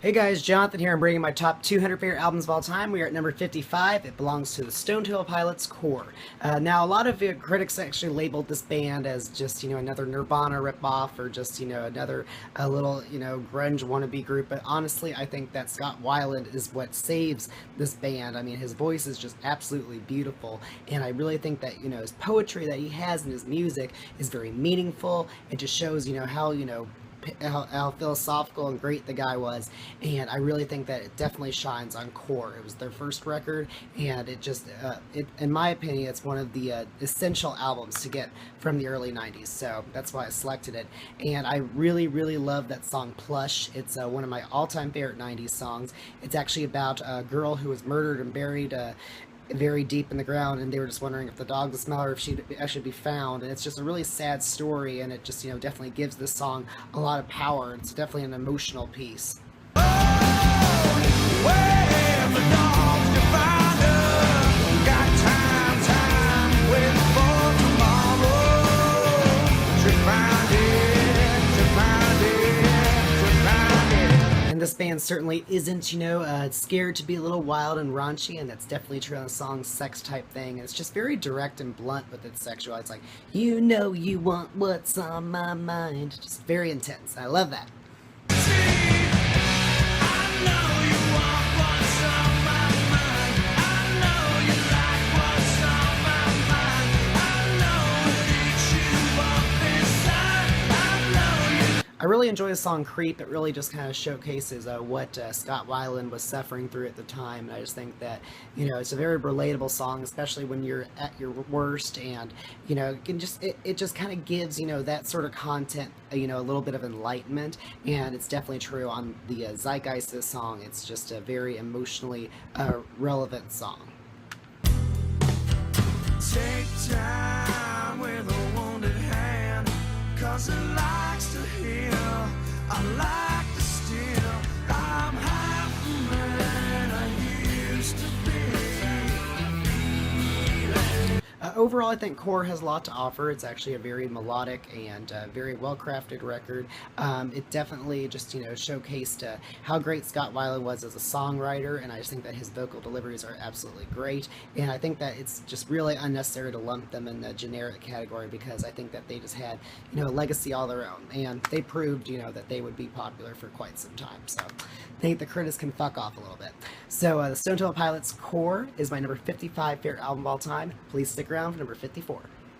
Hey guys, Jonathan here. I'm bringing my top 200 favorite albums of all time. We are at number 55. It belongs to the Stone Temple Pilots' Core. Now, a lot of critics actually labeled this band as just, another Nirvana ripoff or just, another little, grunge wannabe group. But honestly, I think that Scott Weiland is what saves this band. I mean, his voice is just absolutely beautiful. And I really think that, his poetry that he has in his music is very meaningful. It just shows, how philosophical and great the guy was, and I really think that it definitely shines on Core. It was their first record, and it just, in my opinion, it's one of the essential albums to get from the early 90s, so that's why I selected it. And I really, really love that song Plush. It's one of my all-time favorite 90s songs. It's actually about a girl who was murdered and buried very deep in the ground, and they were just wondering if the dog would smell her, if she'd actually be found. And it's just a really sad story, and it just definitely gives this song a lot of power. It's definitely an emotional piece. This band certainly isn't, scared to be a little wild and raunchy, and that's definitely true on the song's sex type thing. It's just very direct and blunt with its sexual. It's like, you want what's on my mind. Just very intense. I love that. I really enjoy the song Creep. It really just kind of showcases what Scott Weiland was suffering through at the time. And I just think that, it's a very relatable song, especially when you're at your worst. And, it just kind of gives, that sort of content, a little bit of enlightenment. And it's definitely true on the zeitgeist of the song. It's just a very emotionally relevant song. Take time with a wounded hand, 'cause it likes to heal. I like to steal. I'm half the man I used to be. Overall, I think Core has a lot to offer. It's actually a very melodic and very well-crafted record. It definitely just, showcased how great Scott Weiland was as a songwriter, and I just think that his vocal deliveries are absolutely great. And I think that it's just really unnecessary to lump them in the generic category, because I think that they just had, a legacy all their own, and they proved, that they would be popular for quite some time. So I think the critics can fuck off a little bit. So the Stone Temple Pilots' Core is my number 55 favorite album of all time. Please stick around for number 54.